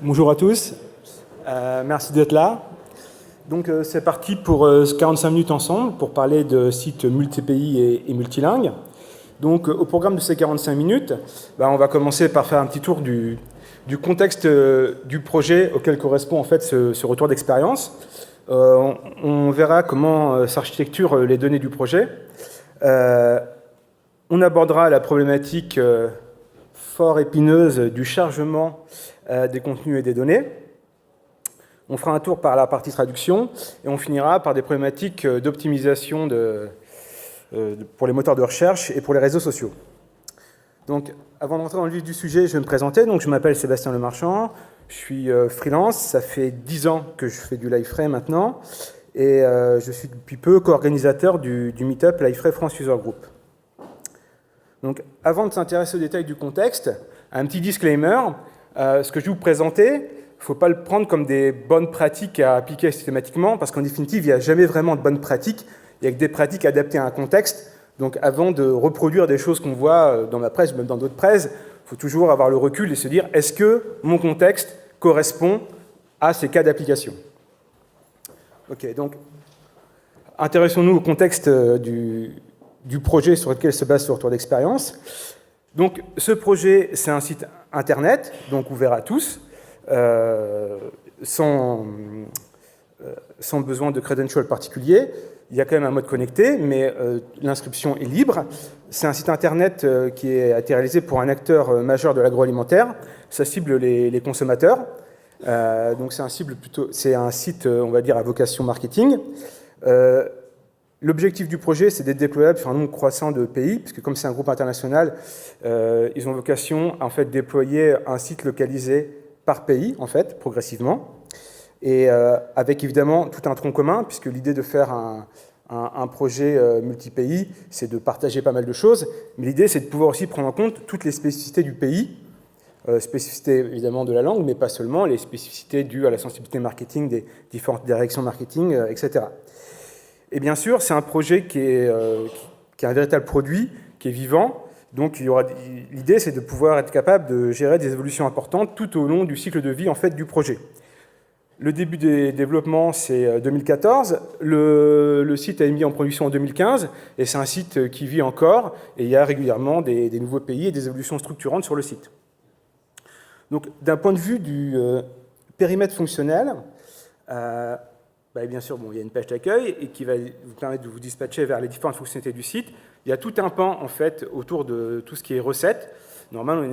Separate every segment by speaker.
Speaker 1: Bonjour à tous, merci d'être là. Donc c'est parti pour 45 minutes ensemble pour parler de sites multi-pays et multilingues. Donc au programme de ces 45 minutes, on va commencer par faire un petit tour du contexte du projet auquel correspond en fait ce retour d'expérience. On verra comment s'architecturent les données du projet. On abordera la problématique fort épineuse du chargement des contenus et des données. On fera un tour par la partie traduction et on finira par des problématiques d'optimisation pour les moteurs de recherche et pour les réseaux sociaux. Donc, avant d'entrer dans le vif du sujet, je vais me présenter. Donc, je m'appelle Sébastien Lemarchand, je suis freelance, ça fait 10 ans que je fais du Liferay maintenant, et je suis depuis peu co-organisateur du meet-up Liferay France User Group. Donc, avant de s'intéresser aux détails du contexte, un petit disclaimer. Ce que je vais vous présenter, il ne faut pas le prendre comme des bonnes pratiques à appliquer systématiquement, parce qu'en définitive, il n'y a jamais vraiment de bonnes pratiques, il n'y a que des pratiques adaptées à un contexte. Donc avant de reproduire des choses qu'on voit dans ma presse, ou même dans d'autres presses, il faut toujours avoir le recul et se dire, est-ce que mon contexte correspond à ces cas d'application? Ok, donc intéressons-nous au contexte du projet sur lequel se base ce retour d'expérience. Donc ce projet, c'est un site internet, donc ouvert à tous, sans besoin de credential particulier. Il y a quand même un mode connecté, mais l'inscription est libre. C'est un site internet qui a été réalisé pour un acteur majeur de l'agroalimentaire. Ça cible les consommateurs. Donc c'est un site, on va dire, à vocation marketing. L'objectif du projet, c'est d'être déployable sur un nombre croissant de pays, puisque comme c'est un groupe international, ils ont vocation à en fait, déployer un site localisé par pays, en fait, progressivement, et avec évidemment tout un tronc commun, puisque l'idée de faire un projet multi-pays, c'est de partager pas mal de choses, mais l'idée, c'est de pouvoir aussi prendre en compte toutes les spécificités du pays, spécificités évidemment de la langue, mais pas seulement, les spécificités dues à la sensibilité marketing des différentes directions marketing, etc. Et bien sûr, c'est un projet qui est un véritable produit, qui est vivant. Donc, l'idée, c'est de pouvoir être capable de gérer des évolutions importantes tout au long du cycle de vie en fait, du projet. Le début des développements, c'est 2014. Le site a été mis en production en 2015, et c'est un site qui vit encore, et il y a régulièrement des nouveaux pays et des évolutions structurantes sur le site. Donc, d'un point de vue du périmètre fonctionnel, bien sûr, il y a une page d'accueil et qui va vous permettre de vous dispatcher vers les différentes fonctionnalités du site. Il y a tout un pan, en fait, autour de tout ce qui est recettes. Normalement,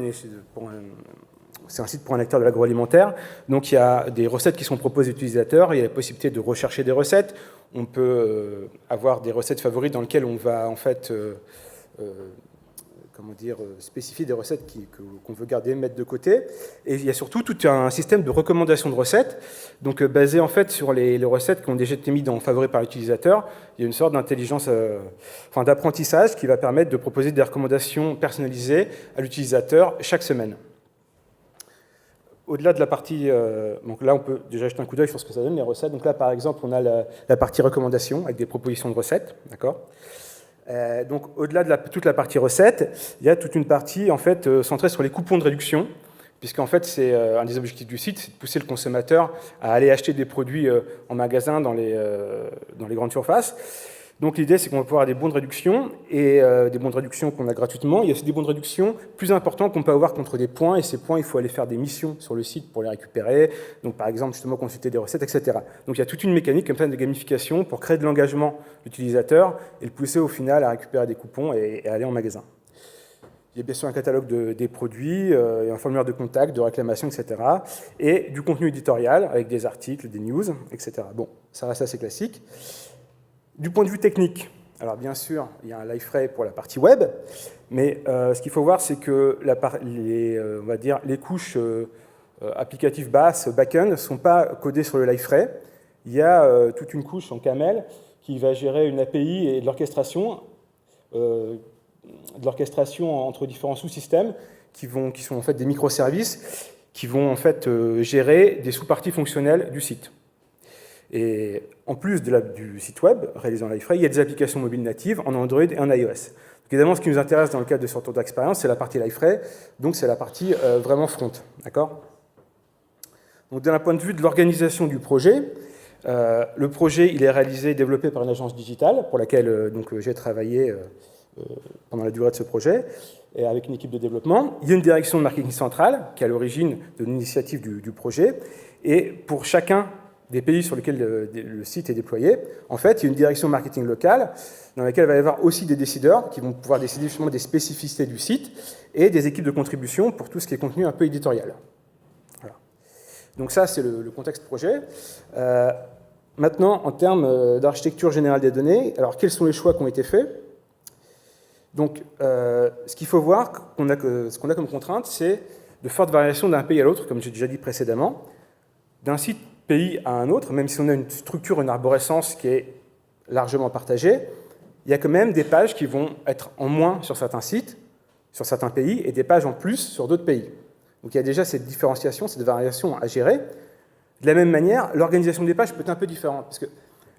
Speaker 1: c'est un site pour un acteur de l'agroalimentaire. Donc, il y a des recettes qui sont proposées aux utilisateurs. Il y a la possibilité de rechercher des recettes. On peut avoir des recettes favorites dans lesquelles on va, en fait, spécifier des recettes qu'on veut garder, mettre de côté. Et il y a surtout tout un système de recommandation de recettes, donc basé en fait sur les recettes qui ont déjà été mises en favori par l'utilisateur. Il y a une sorte d'intelligence, d'apprentissage qui va permettre de proposer des recommandations personnalisées à l'utilisateur chaque semaine. Au-delà de la partie, donc là on peut déjà jeter un coup d'œil sur ce que ça donne, les recettes. Donc là par exemple on a la partie recommandation avec des propositions de recettes, d'accord. Donc, au-delà de toute la partie recette, il y a toute une partie en fait, centrée sur les coupons de réduction, puisqu'en fait, c'est un des objectifs du site, c'est de pousser le consommateur à aller acheter des produits en magasin dans les grandes surfaces. Donc, l'idée, c'est qu'on va pouvoir avoir des bons de réduction, et des bons de réduction qu'on a gratuitement. Il y a aussi des bons de réduction plus importants qu'on peut avoir contre des points, et ces points, il faut aller faire des missions sur le site pour les récupérer. Donc, par exemple, justement, consulter des recettes, etc. Donc, il y a toute une mécanique comme ça de gamification pour créer de l'engagement de l'utilisateur et le pousser au final à récupérer des coupons et à aller en magasin. Il y a bien sûr un catalogue des produits, un formulaire de contact, de réclamation, etc. Et du contenu éditorial avec des articles, des news, etc. Bon, ça reste assez classique. Du point de vue technique, alors bien sûr, il y a un Liferay pour la partie web, mais ce qu'il faut voir, c'est que on va dire, les couches applicatives basses, back-end, ne sont pas codées sur le Liferay. Il y a toute une couche en Camel qui va gérer une API et de l'orchestration entre différents sous-systèmes qui sont en fait des microservices qui vont en fait gérer des sous-parties fonctionnelles du site. Et en plus du site web réalisé en Liferay, il y a des applications mobiles natives en Android et en iOS. Donc évidemment, ce qui nous intéresse dans le cadre de ce retour d'expérience, c'est la partie Liferay, donc c'est la partie vraiment front. D'accord ? Donc, d'un point de vue de l'organisation du projet, le projet il est réalisé et développé par une agence digitale pour laquelle j'ai travaillé pendant la durée de ce projet, et avec une équipe de développement. Il y a une direction de marketing centrale qui est à l'origine de l'initiative du projet, et pour chacun des pays sur lesquels le site est déployé, en fait, il y a une direction marketing locale dans laquelle il va y avoir aussi des décideurs qui vont pouvoir décider justement des spécificités du site et des équipes de contribution pour tout ce qui est contenu un peu éditorial. Voilà. Donc ça, c'est le contexte projet. Maintenant, en termes d'architecture générale des données, alors quels sont les choix qui ont été faits? Donc, ce qu'il faut voir, ce qu'on a comme contrainte, c'est de fortes variations d'un pays à l'autre, comme j'ai déjà dit précédemment, d'un site pays à un autre, même si on a une structure, une arborescence qui est largement partagée, il y a quand même des pages qui vont être en moins sur certains sites, sur certains pays, et des pages en plus sur d'autres pays. Donc il y a déjà cette différenciation, cette variation à gérer. De la même manière, l'organisation des pages peut être un peu différente, parce que,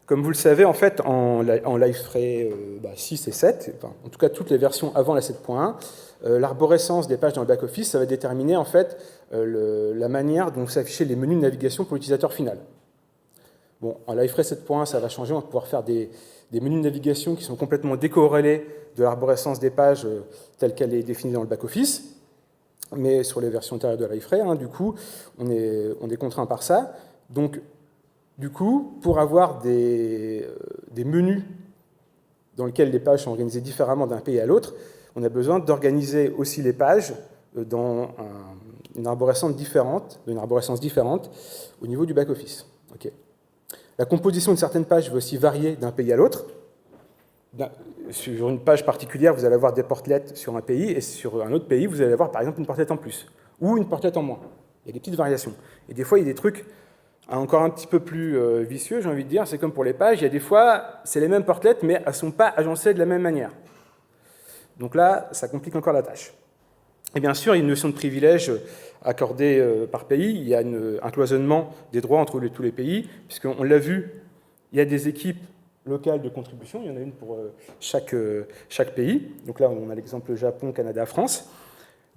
Speaker 1: comme vous le savez, en fait, en Liferay 6 et 7, enfin, en tout cas toutes les versions avant la 7.1, l'arborescence des pages dans le back-office, ça va déterminer en fait la manière dont s'affichaient les menus de navigation pour l'utilisateur final. Bon, en Liferay 7.1, ça va changer, on va pouvoir faire des menus de navigation qui sont complètement décorrélés de l'arborescence des pages telle qu'elle est définie dans le back-office, mais sur les versions antérieures de Liferay, du coup, on est contraint par ça. Donc, du coup, pour avoir des menus dans lesquels les pages sont organisées différemment d'un pays à l'autre, on a besoin d'organiser aussi les pages dans une arborescence différente au niveau du back-office. Okay. La composition de certaines pages va aussi varier d'un pays à l'autre. Sur une page particulière, vous allez avoir des portlets sur un pays, et sur un autre pays, vous allez avoir par exemple une portlet en plus, ou une portlet en moins. Il y a des petites variations. Et des fois, il y a des trucs encore un petit peu plus vicieux, j'ai envie de dire. C'est comme pour les pages, il y a des fois, c'est les mêmes portlets, mais elles ne sont pas agencées de la même manière. Donc là, ça complique encore la tâche. Et bien sûr, il y a une notion de privilège accordée par pays. Il y a un cloisonnement des droits entre tous les pays, puisqu'on l'a vu, il y a des équipes locales de contribution, il y en a une pour chaque pays. Donc là, on a l'exemple Japon, Canada, France.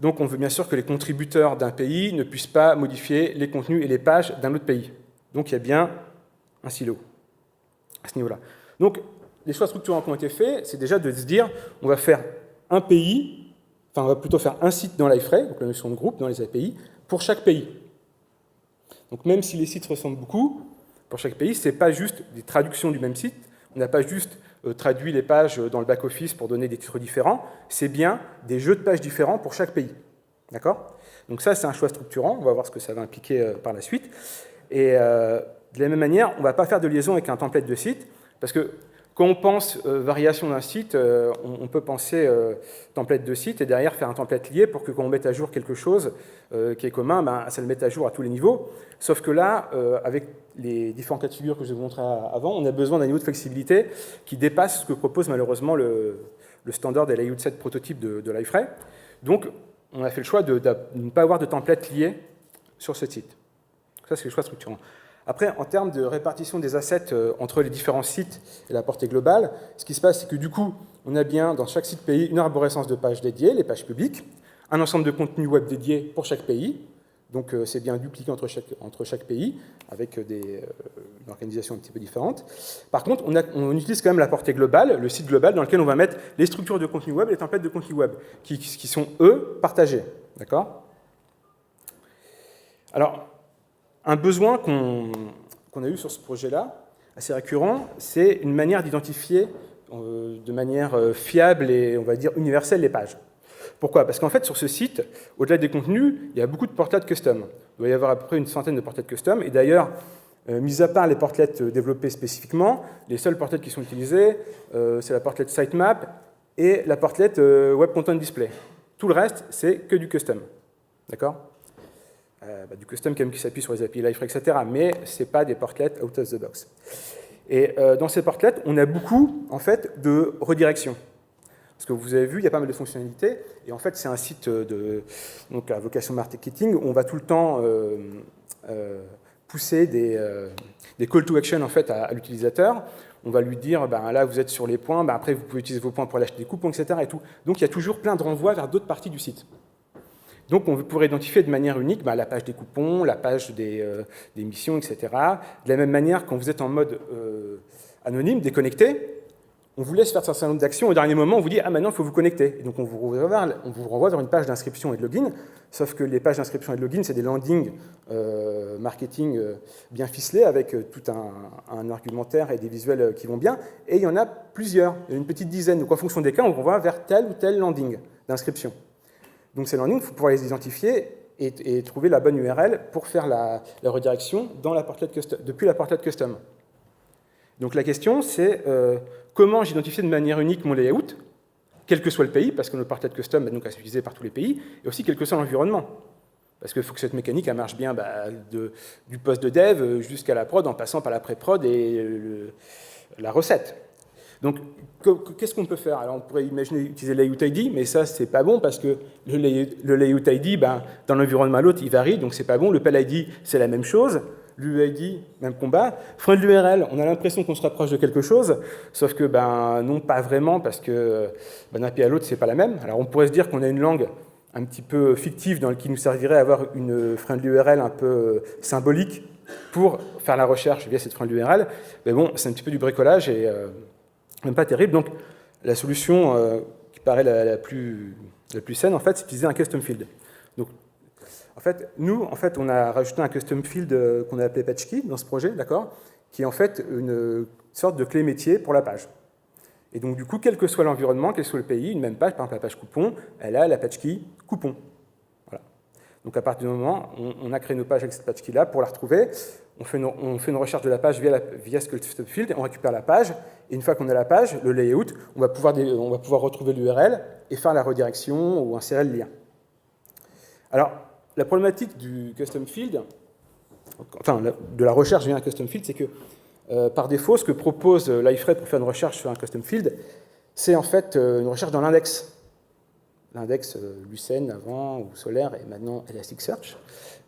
Speaker 1: Donc on veut bien sûr que les contributeurs d'un pays ne puissent pas modifier les contenus et les pages d'un autre pays. Donc il y a bien un silo à ce niveau-là. Donc les choix structurants qui ont été faits, c'est déjà de se dire, on va faire un pays, enfin on va plutôt faire un site dans Liferay, donc la notion de groupe dans les API, pour chaque pays. Donc même si les sites ressemblent beaucoup, pour chaque pays, ce n'est pas juste des traductions du même site, on n'a pas juste traduit les pages dans le back-office pour donner des titres différents, c'est bien des jeux de pages différents pour chaque pays. D'accord? Donc ça, c'est un choix structurant, on va voir ce que ça va impliquer par la suite. Et de la même manière, on ne va pas faire de liaison avec un template de site, parce que quand on pense variation d'un site, on peut penser template de site et derrière faire un template lié pour que quand on mette à jour quelque chose qui est commun, ça le mette à jour à tous les niveaux. Sauf que là, avec les différents cas de figure que je vous ai montrés avant, on a besoin d'un niveau de flexibilité qui dépasse ce que propose malheureusement le standard des layout set prototype de Liferay. Donc, on a fait le choix de ne pas avoir de template lié sur ce site. Ça, c'est le choix structurant. Après, en termes de répartition des assets entre les différents sites et la portée globale, ce qui se passe, c'est que du coup, on a bien dans chaque site pays une arborescence de pages dédiées, les pages publiques, un ensemble de contenus web dédiés pour chaque pays. Donc, c'est bien dupliqué entre chaque pays, avec une organisation un petit peu différente. Par contre, on utilise quand même la portée globale, le site global, dans lequel on va mettre les structures de contenu web et les templates de contenu web, qui sont, eux, partagés. D'accord ? Alors, un besoin qu'on a eu sur ce projet-là, assez récurrent, c'est une manière d'identifier de manière fiable et, on va dire, universelle les pages. Pourquoi? Parce qu'en fait, sur ce site, au-delà des contenus, il y a beaucoup de portlets custom. Il doit y avoir à peu près une centaine de portlets custom. Et d'ailleurs, mis à part les portlets développés spécifiquement, les seuls portlets qui sont utilisés, c'est la portlet sitemap et la portlet web content display. Tout le reste, c'est que du custom. D'accord? Du custom quand même qui s'appuie sur les API Liferay, etc. Mais ce n'est pas des portlets out of the box. Et dans ces portlets, on a beaucoup, en fait, de redirection. Parce que vous avez vu, il y a pas mal de fonctionnalités. Et en fait, c'est un site donc à vocation marketing où on va tout le temps pousser des call to action en fait, à l'utilisateur. On va lui dire, là, vous êtes sur les points, après, vous pouvez utiliser vos points pour lâcher des coupons, etc. Et tout. Donc, il y a toujours plein de renvois vers d'autres parties du site. Donc on pourrait identifier de manière unique la page des coupons, la page des missions, etc. De la même manière, quand vous êtes en mode anonyme, déconnecté, on vous laisse faire un certain nombre d'actions. Au dernier moment, on vous dit « Ah, maintenant, il faut vous connecter ». Et donc, on vous renvoie vers une page d'inscription et de login, sauf que les pages d'inscription et de login, c'est des landings marketing bien ficelés, avec tout un argumentaire et des visuels qui vont bien. Et il y en a plusieurs, une petite dizaine. Donc, en fonction des cas, on vous renvoie vers tel ou tel landing d'inscription. Donc, ces landings, il faut pouvoir les identifier et trouver la bonne URL pour faire la redirection depuis la portlet custom. Donc, la question, c'est comment j'identifie de manière unique mon layout, quel que soit le pays, parce que notre portlet custom est donc à s'utiliser par tous les pays, et aussi quel que soit l'environnement. Parce qu'il faut que cette mécanique elle marche bien du poste de dev jusqu'à la prod, en passant par la pré-prod et la recette. Donc, qu'est-ce qu'on peut faire? Alors, on pourrait imaginer utiliser le layout ID, mais ça, c'est pas bon, parce que le layout ID, dans l'environnement à l'autre, il varie, donc c'est pas bon. Le PAL ID, c'est la même chose. L'UID, même combat. Frein de l'URL, on a l'impression qu'on se rapproche de quelque chose, sauf que non, pas vraiment, parce que d'un pays à l'autre, c'est pas la même. Alors on pourrait se dire qu'on a une langue un petit peu fictive qui nous servirait à avoir une frein de l'URL un peu symbolique pour faire la recherche via cette frein de l'URL. Mais bon, c'est un petit peu du bricolage et même pas terrible. Donc la solution qui paraît la plus saine, en fait, c'est d'utiliser un custom field. Donc, en fait, nous, on a rajouté un custom field qu'on a appelé PatchKey dans ce projet, d'accord, qui est en fait une sorte de clé métier pour la page. Et donc, du coup, quel que soit l'environnement, quel que soit le pays, une même page, par exemple la page coupon, elle a la PatchKey coupon. Voilà. Donc, à partir du moment où on a créé nos pages avec cette PatchKey-là, pour la retrouver, on fait une recherche de la page via ce custom field, on récupère la page, et une fois qu'on a la page, le layout, on va pouvoir retrouver l'URL et faire la redirection ou insérer le lien. Alors, la problématique du custom field, enfin de la recherche via un custom field, c'est que par défaut, ce que propose l'iFrame pour faire une recherche sur un custom field, c'est en fait une recherche dans l'index. L'index Lucene avant, ou Solaire, et maintenant Elasticsearch.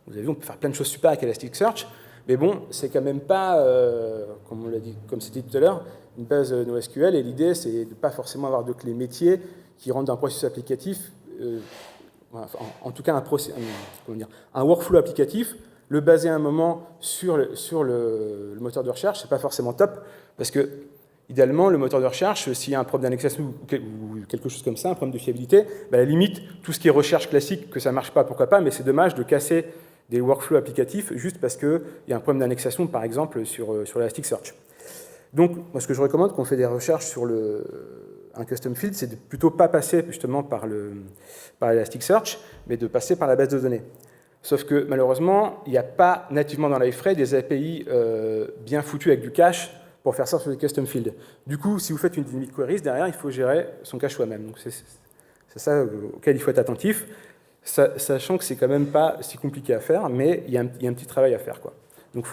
Speaker 1: Vous avez vu, on peut faire plein de choses super avec Elasticsearch, mais bon, c'est quand même pas, comme on l'a dit, comme c'était tout à l'heure, une base NoSQL, et l'idée, c'est de ne pas forcément avoir de clés métiers qui rentrent dans un processus applicatif. En tout cas, un workflow applicatif, le baser à un moment sur le moteur de recherche, c'est pas forcément top, parce que, idéalement, le moteur de recherche, s'il y a un problème d'indexation ou quelque chose comme ça, un problème de fiabilité, à la limite, tout ce qui est recherche classique, que ça ne marche pas, pourquoi pas, mais c'est dommage de casser des workflows applicatifs juste parce qu'il y a un problème d'indexation, par exemple, sur Elasticsearch. Donc, moi, ce que je recommande quand on fait des recherches sur un custom field, c'est de plutôt pas passer justement par Elasticsearch, mais de passer par la base de données. Sauf que malheureusement, il n'y a pas nativement dans l'iFrame des API bien foutus avec du cache pour faire ça sur des custom fields. Du coup, si vous faites une dynamic queries, derrière, il faut gérer son cache soi-même. Donc c'est ça auquel il faut être attentif, sachant que c'est quand même pas si compliqué à faire, mais il y a un petit travail à faire, quoi. Donc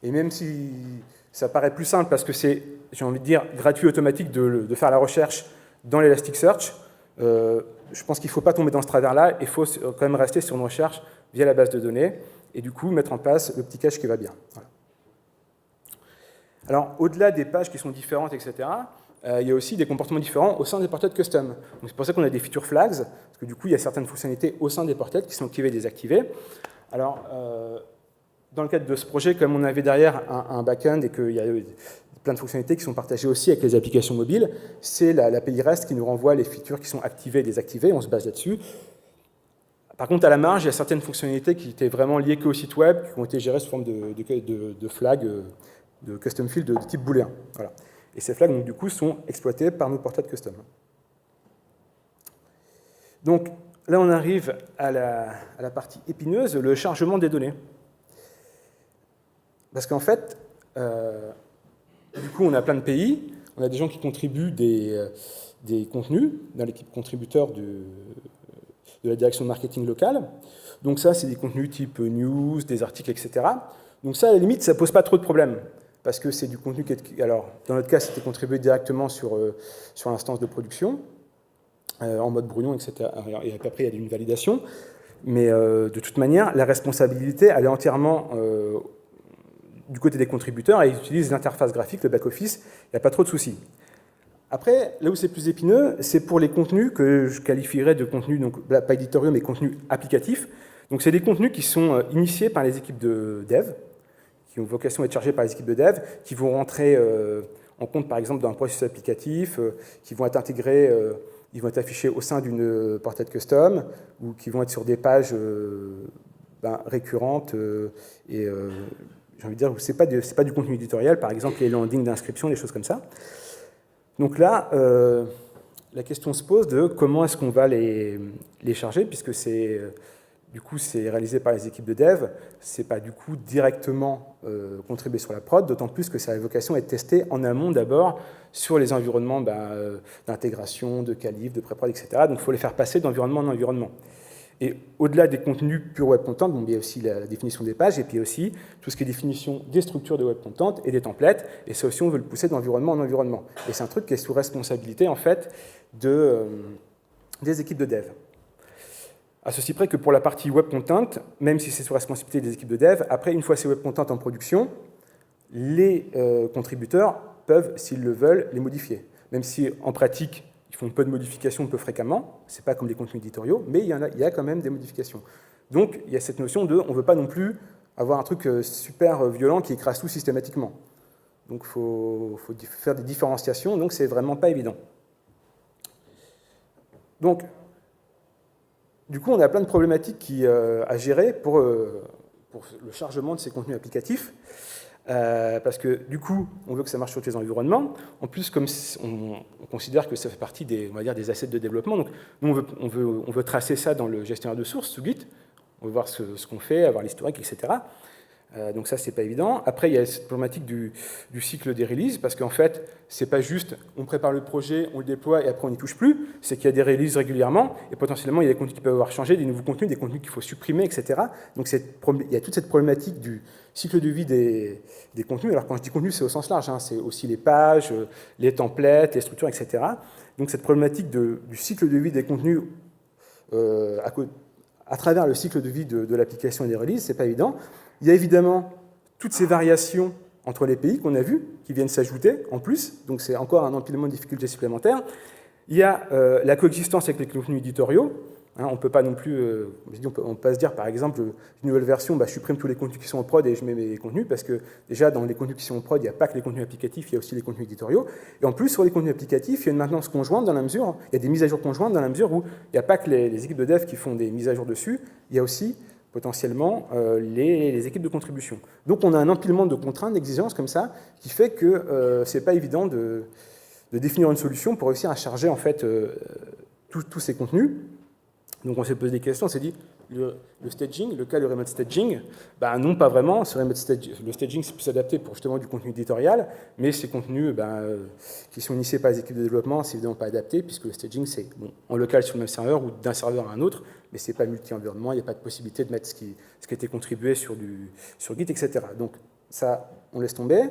Speaker 1: et même si ça paraît plus simple parce que c'est, j'ai envie de dire, gratuit, automatique de faire la recherche dans l'Elasticsearch, je pense qu'il ne faut pas tomber dans ce travers-là, il faut quand même rester sur une recherche via la base de données, et du coup mettre en place le petit cache qui va bien. Voilà. Alors, au-delà des pages qui sont différentes, etc., il y a aussi des comportements différents au sein des portlets custom. C'est pour ça qu'on a des feature flags, parce que du coup, il y a certaines fonctionnalités au sein des portlets qui sont activées et désactivées. Alors, dans le cadre de ce projet, comme on avait derrière un back-end et qu'il y a plein de fonctionnalités qui sont partagées aussi avec les applications mobiles, c'est l'API REST qui nous renvoie les features qui sont activées et désactivées, on se base là-dessus. Par contre, à la marge, il y a certaines fonctionnalités qui étaient vraiment liées qu'au site web, qui ont été gérées sous forme de flags, de custom field de type booléen. Voilà. Et ces flags, donc, du coup, sont exploités par nos portlets custom. Donc, là, on arrive à la partie épineuse, le chargement des données. Parce qu'en fait, du coup, on a plein de pays, on a des gens qui contribuent des contenus dans l'équipe contributeur de la direction de marketing locale. Donc ça, c'est des contenus type news, des articles, etc. Donc ça, à la limite, ça ne pose pas trop de problèmes, parce que c'est du contenu qui alors, dans notre cas, c'était contribué directement sur l'instance de production, en mode brouillon, etc. Et après, il y a une validation. Mais de toute manière, la responsabilité, elle est entièrement du côté des contributeurs, et ils utilisent l'interface graphique, le back-office, il n'y a pas trop de soucis. Après, là où c'est plus épineux, c'est pour les contenus que je qualifierais de contenus, donc pas éditoriaux, mais contenus applicatifs. Donc c'est des contenus qui sont initiés par les équipes de dev, qui ont vocation à être chargés par les équipes de dev, qui vont rentrer en compte par exemple dans un processus applicatif, qui vont être intégrés, ils vont être affichés au sein d'une portée custom, ou qui vont être sur des pages récurrentes, et j'ai envie de dire, c'est pas du contenu éditorial, par exemple les landings d'inscription, des choses comme ça. Donc là, la question se pose de comment est-ce qu'on va les charger, puisque c'est du coup c'est réalisé par les équipes de dev, c'est pas du coup directement contribué sur la prod, d'autant plus que ça a vocation à être testé en amont d'abord sur les environnements d'intégration, de qualif, de pré-prod, etc. Donc il faut les faire passer d'environnement en environnement. Et au-delà des contenus pure web content, bon, il y a aussi la définition des pages, et puis aussi tout ce qui est définition des structures de web content et des templates, et ça aussi on veut le pousser d'environnement en environnement. Et c'est un truc qui est sous responsabilité en fait des équipes de dev. À ceci près que pour la partie web content, même si c'est sous responsabilité des équipes de dev, après une fois ces web content en production, les contributeurs peuvent, s'ils le veulent, les modifier. Même si en pratique, ils font peu de modifications peu fréquemment, ce n'est pas comme les contenus éditoriaux, mais il y a quand même des modifications. Donc il y a cette notion de, on ne veut pas non plus avoir un truc super violent qui écrase tout systématiquement. Donc il faut faire des différenciations, donc c'est vraiment pas évident. Donc, du coup, on a plein de problématiques à gérer pour le chargement de ces contenus applicatifs. Parce que du coup, on veut que ça marche sur tous les environnements. En plus, comme on considère que ça fait partie des, on va dire, des assets de développement, donc nous, on veut tracer ça dans le gestionnaire de sources, sous Git. On veut voir ce qu'on fait, avoir l'historique, etc. Donc ça, c'est pas évident. Après, il y a cette problématique du cycle des releases, parce qu'en fait, c'est pas juste on prépare le projet, on le déploie et après on n'y touche plus. C'est qu'il y a des releases régulièrement et potentiellement il y a des contenus qui peuvent avoir changé, des nouveaux contenus, des contenus qu'il faut supprimer, etc. Donc il y a toute cette problématique du cycle de vie des contenus. Alors quand je dis contenu, c'est au sens large, hein. C'est aussi les pages, les templates, les structures, etc. Donc cette problématique du cycle de vie des contenus à travers le cycle de vie de l'application et des releases, c'est pas évident. Il y a évidemment toutes ces variations entre les pays qu'on a vues, qui viennent s'ajouter en plus, donc c'est encore un empilement de difficultés supplémentaires. Il y a la coexistence avec les contenus éditoriaux. Hein, on ne peut pas non plus, on peut pas se dire par exemple, une nouvelle version, je supprime tous les contenus qui sont en prod et je mets mes contenus, parce que déjà dans les contenus qui sont en prod, il n'y a pas que les contenus applicatifs, il y a aussi les contenus éditoriaux. Et en plus, sur les contenus applicatifs, il y a une maintenance conjointe dans la mesure, il y a des mises à jour conjointes dans la mesure où il n'y a pas que les équipes de dev qui font des mises à jour dessus, il y a aussi potentiellement les équipes de contribution. Donc on a un empilement de contraintes, d'exigences comme ça, qui fait que ce n'est pas évident de définir une solution pour réussir à charger en fait tous ces contenus. Donc on s'est posé des questions, on s'est dit, le staging, le cas du remote staging, non, pas vraiment. Le staging, c'est plus adapté pour justement du contenu éditorial, mais ces contenus qui sont initiés par les équipes de développement, c'est évidemment pas adapté, puisque le staging, c'est en local sur le même serveur ou d'un serveur à un autre, mais c'est pas multi-environnement, il n'y a pas de possibilité de mettre ce qui a été contribué sur Git, etc. Donc ça, on laisse tomber.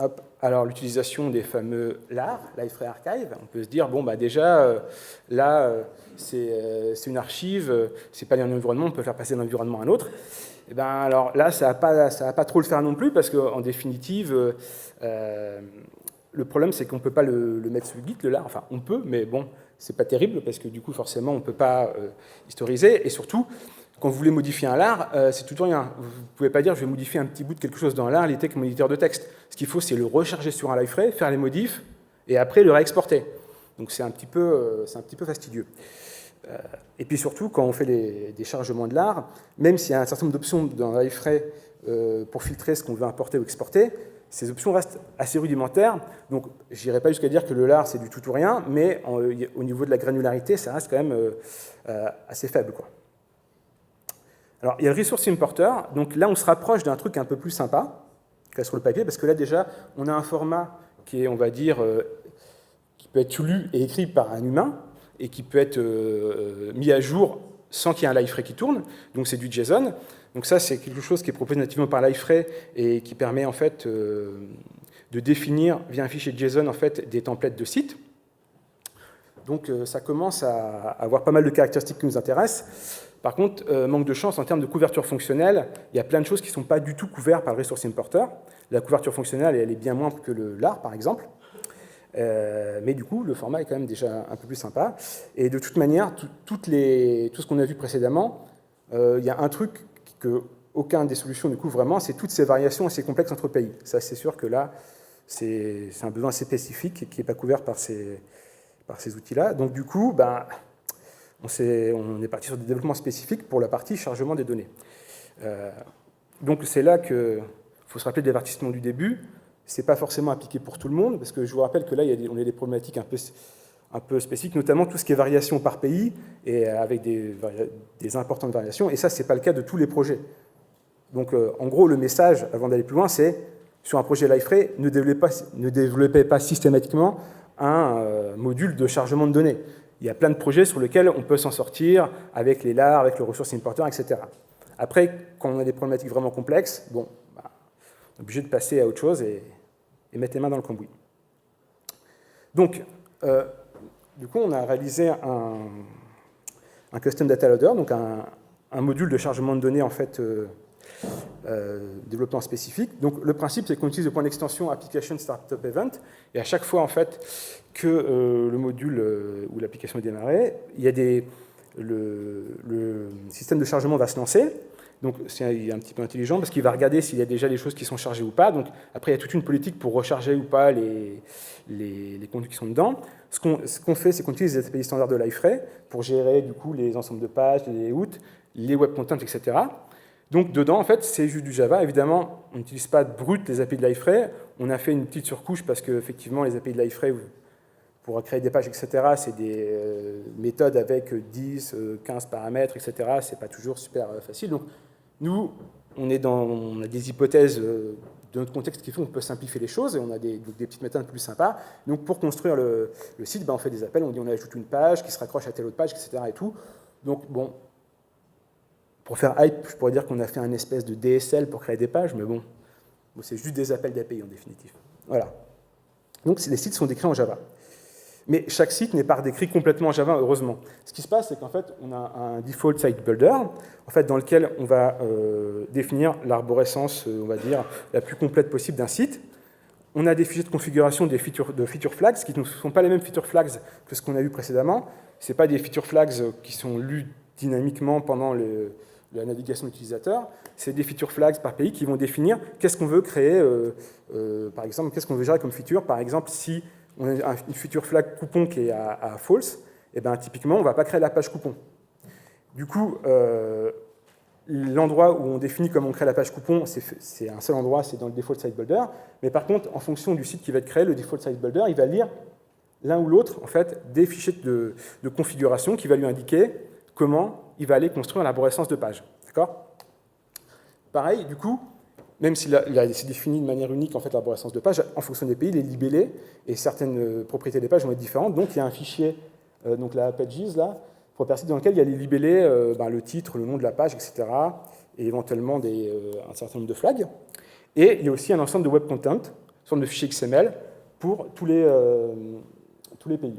Speaker 1: Hop. Alors l'utilisation des fameux LAR, Live Archive, on peut se dire, déjà, là, c'est une archive, c'est pas un environnement, on peut faire passer d'un environnement à un autre. Et alors là, ça va pas trop le faire non plus, parce qu'en définitive, le problème, c'est qu'on ne peut pas le mettre sous Git, le LAR. Enfin, on peut, mais bon, c'est pas terrible, parce que du coup, forcément, on ne peut pas historiser, et surtout, quand vous voulez modifier un LAR, c'est tout ou rien. Vous ne pouvez pas dire je vais modifier un petit bout de quelque chose dans un LAR, il était comme éditeur de texte. Ce qu'il faut, c'est le recharger sur un livefray, faire les modifs, et après le réexporter. Donc c'est un petit peu fastidieux. Et puis surtout, quand on fait des chargements de LAR, même s'il y a un certain nombre d'options dans un livefray pour filtrer ce qu'on veut importer ou exporter, ces options restent assez rudimentaires. Donc je n'irai pas jusqu'à dire que le LAR, c'est du tout ou rien, mais au niveau de la granularité, ça reste quand même assez faible, quoi. Alors, il y a le Resource Importer. Donc là, on se rapproche d'un truc un peu plus sympa que sur le papier, parce que là, déjà, on a un format qui est, on va dire, qui peut être lu et écrit par un humain, et qui peut être mis à jour sans qu'il y ait un livefray qui tourne. Donc, c'est du JSON. Donc ça, c'est quelque chose qui est proposé nativement par livefray et qui permet, en fait, de définir, via un fichier JSON, en fait, des templates de sites. Donc, ça commence à avoir pas mal de caractéristiques qui nous intéressent. Par contre, manque de chance en termes de couverture fonctionnelle, il y a plein de choses qui ne sont pas du tout couvertes par le Resource Importer. La couverture fonctionnelle, elle est bien moindre que le LAR, par exemple. Mais du coup, le format est quand même déjà un peu plus sympa. Et de toute manière, tout ce qu'on a vu précédemment, il y a un truc que aucun des solutions ne couvre vraiment, c'est toutes ces variations assez complexes entre pays. Ça, c'est sûr que là, c'est un besoin assez spécifique qui n'est pas couvert par ces outils-là. Donc du coup, on est parti sur des développements spécifiques pour la partie chargement des données. Donc c'est là qu'il faut se rappeler de l'avertissement du début. Ce n'est pas forcément appliqué pour tout le monde, parce que je vous rappelle que là, on a des problématiques un peu spécifiques, notamment tout ce qui est variation par pays, et avec des importantes variations, et ça, ce n'est pas le cas de tous les projets. Donc, en gros, le message, avant d'aller plus loin, c'est, sur un projet Liferay, ne développez pas systématiquement un module de chargement de données. Il y a plein de projets sur lesquels on peut s'en sortir, avec les LAR, avec les ressources importeurs, etc. Après, quand on a des problématiques vraiment complexes, on est obligé de passer à autre chose et mettre les mains dans le cambouis. Donc, du coup, on a réalisé un custom data loader, donc un module de chargement de données en fait développé en spécifique. Donc, le principe, c'est qu'on utilise le point d'extension application startup event, et à chaque fois en fait que le module ou l'application est démarrée, il y a le système de chargement va se lancer. Donc, c'est un petit peu intelligent parce qu'il va regarder s'il y a déjà des choses qui sont chargées ou pas. Donc, après, il y a toute une politique pour recharger ou pas les contenus qui sont dedans. Ce qu'on fait, c'est qu'on utilise les API standards de Liferay pour gérer, du coup, les ensembles de pages, les layouts, les web contents, etc. Donc, dedans, en fait, c'est juste du Java. Évidemment, on n'utilise pas de brut les API de Liferay. On a fait une petite surcouche parce qu'effectivement, les API de Liferay, pour créer des pages, etc., c'est des méthodes avec 10, 15 paramètres, etc. C'est pas toujours super facile. Donc, nous, on a des hypothèses de notre contexte qui font qu'on peut simplifier les choses, et on a des petites méthodes plus sympas. Donc, pour construire le site, on fait des appels, on dit on ajoute une page qui se raccroche à telle autre page, etc. Et tout. Donc, bon, pour faire hype, je pourrais dire qu'on a fait un espèce de DSL pour créer des pages, mais bon c'est juste des appels d'API en définitive. Voilà. Donc, les sites sont décrits en Java. Mais chaque site n'est pas décrit complètement en Java, heureusement. Ce qui se passe, c'est qu'en fait, on a un default site builder, en fait, dans lequel on va définir l'arborescence, on va dire, la plus complète possible d'un site. On a des fichiers de configuration de feature flags, qui ne sont pas les mêmes feature flags que ce qu'on a vu précédemment. Ce n'est pas des feature flags qui sont lus dynamiquement pendant la navigation utilisateur. C'est des feature flags par pays qui vont définir qu'est-ce qu'on veut créer, par exemple, qu'est-ce qu'on veut gérer comme feature. Par exemple, si on a une feature flag coupon qui est à false, et bien typiquement, on ne va pas créer la page coupon. Du coup, l'endroit où on définit comment on crée la page coupon, c'est un seul endroit, c'est dans le default site builder. Mais par contre, en fonction du site qui va être créé, le default site builder, il va lire l'un ou l'autre en fait, des fichiers de configuration qui va lui indiquer comment il va aller construire l'arborescence de page. D'accord ? Pareil, du coup, même s'il s'est défini de manière unique en fait, l'arborescence de page, en fonction des pays, il est libellé, et certaines propriétés des pages vont être différentes. Donc, il y a un fichier, donc la pages, là, dans lequel il y a les libellés, le titre, le nom de la page, etc., et éventuellement un certain nombre de flags. Et il y a aussi un ensemble de web content, une sorte de fichier XML, pour tous les pays.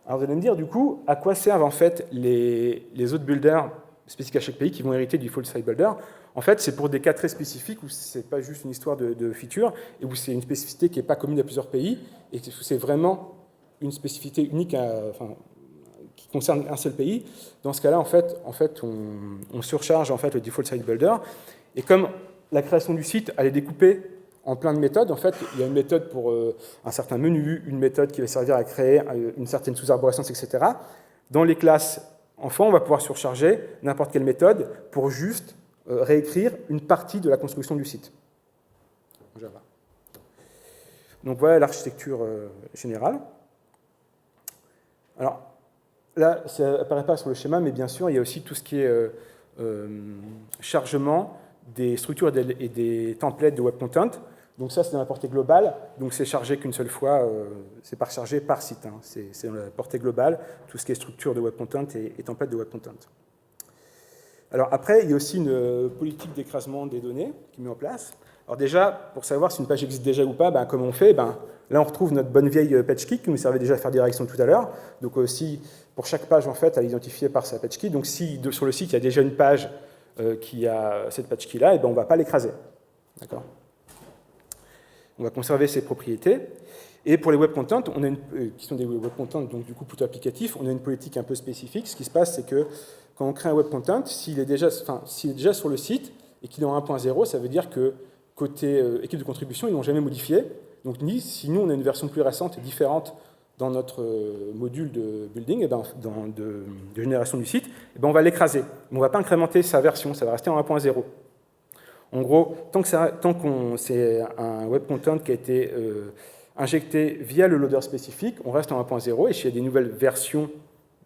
Speaker 1: Alors, vous allez me dire, du coup, à quoi servent en fait les autres builders spécifiques à chaque pays qui vont hériter du default site builder? En fait, c'est pour des cas très spécifiques où ce n'est pas juste une histoire de feature et où c'est une spécificité qui n'est pas commune à plusieurs pays et où c'est vraiment une spécificité unique qui concerne un seul pays. Dans ce cas-là, en fait, on surcharge en fait, le default site builder. Et comme la création du site, elle est découpée en plein de méthodes, en fait, il y a une méthode pour un certain menu, une méthode qui va servir à créer une certaine sous-arborescence, etc. Dans les classes enfants, on va pouvoir surcharger n'importe quelle méthode pour juste réécrire une partie de la construction du site en Java. Donc voilà l'architecture générale. Alors là, ça n'apparaît pas sur le schéma, mais bien sûr, il y a aussi tout ce qui est chargement des structures et des templates de web content. Donc ça, c'est dans la portée globale. Donc c'est chargé qu'une seule fois, c'est pas chargé par site. Hein. C'est dans la portée globale, tout ce qui est structure de web content et template de web content. Alors après, il y a aussi une politique d'écrasement des données qui est mise en place. Alors déjà, pour savoir si une page existe déjà ou pas, comment on fait? Là, on retrouve notre bonne vieille page key qui nous servait déjà à faire des directions tout à l'heure. Donc si pour chaque page, en fait, elle est identifiée par sa page key. Donc si sur le site, il y a déjà une page qui a cette page key-là, on ne va pas l'écraser. D'accord ? On va conserver ses propriétés. Et pour les web contents, qui sont des web contents, donc du coup plutôt applicatifs, on a une politique un peu spécifique. Ce qui se passe, c'est que quand on crée un web content, s'il est déjà sur le site et qu'il est en 1.0, ça veut dire que côté équipe de contribution, ils n'ont jamais modifié. Donc si nous, on a une version plus récente et différente dans notre module de building, de génération du site, on va l'écraser. Mais on ne va pas incrémenter sa version, ça va rester en 1.0. En gros, tant que c'est un web content qui a été injecté via le loader spécifique, on reste en 1.0, et s'il y a des nouvelles versions,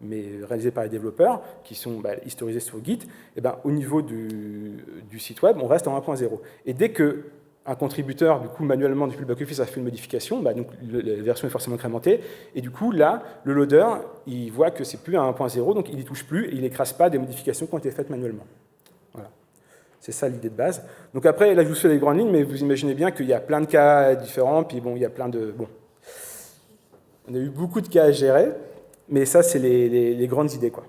Speaker 1: mais réalisées par les développeurs, qui sont historisées sur Git, au niveau du site web, on reste en 1.0. Et dès qu'un contributeur, du coup, manuellement, depuis le back-office, a fait une modification, donc la version est forcément incrémentée, et du coup, là, le loader, il voit que c'est plus à 1.0, donc il n'y touche plus, et il n'écrase pas des modifications qui ont été faites manuellement. Voilà. C'est ça l'idée de base. Donc après, là, je vous fais les grandes lignes, mais vous imaginez bien qu'il y a plein de cas différents, puis bon, il y a plein de... Bon. On a eu beaucoup de cas à gérer, mais ça, c'est les grandes idées, quoi.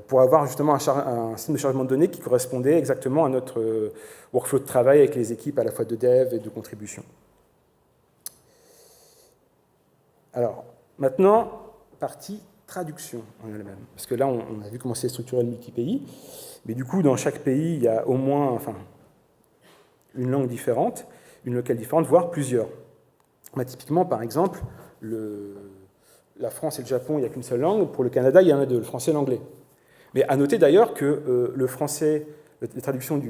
Speaker 1: Pour avoir justement un système de chargement de données qui correspondait exactement à notre workflow de travail avec les équipes à la fois de dev et de contribution. Alors, maintenant, partie traduction en elle-même. Parce que là, on a vu comment c'est structuré le multi-pays, mais du coup, dans chaque pays, il y a au moins une langue différente, une locale différente, voire plusieurs. Typiquement, par exemple, la France et le Japon, il n'y a qu'une seule langue. Pour le Canada, il y en a deux, le français et l'anglais. Mais à noter d'ailleurs que le français, les traductions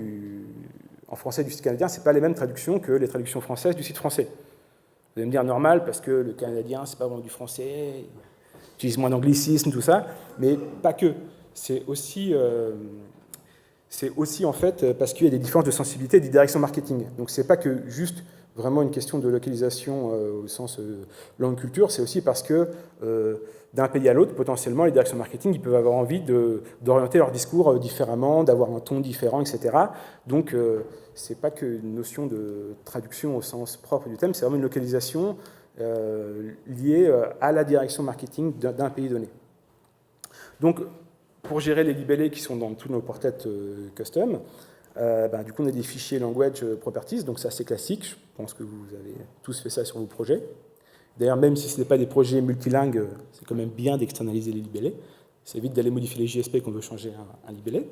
Speaker 1: en français du site canadien, ce n'est pas les mêmes traductions que les traductions françaises du site français. Vous allez me dire normal, parce que le canadien, c'est pas vraiment du français, il utilise moins d'anglicisme, tout ça, mais pas que. C'est aussi en fait parce qu'il y a des différences de sensibilité et de direction marketing. Donc c'est pas que juste vraiment une question de localisation au sens langue culture, c'est aussi parce que d'un pays à l'autre, potentiellement, les directions marketing, ils peuvent avoir envie d'orienter leur discours différemment, d'avoir un ton différent, etc. Donc c'est pas qu'une notion de traduction au sens propre du thème, c'est vraiment une localisation liée à la direction marketing d'un pays donné. Donc pour gérer les libellés qui sont dans tous nos portraits custom, du coup, on a des fichiers language properties, donc c'est assez classique. Je pense que vous avez tous fait ça sur vos projets. D'ailleurs, même si ce n'est pas des projets multilingues, c'est quand même bien d'externaliser les libellés. Ça évite d'aller modifier les JSP qu'on veut changer un libellé.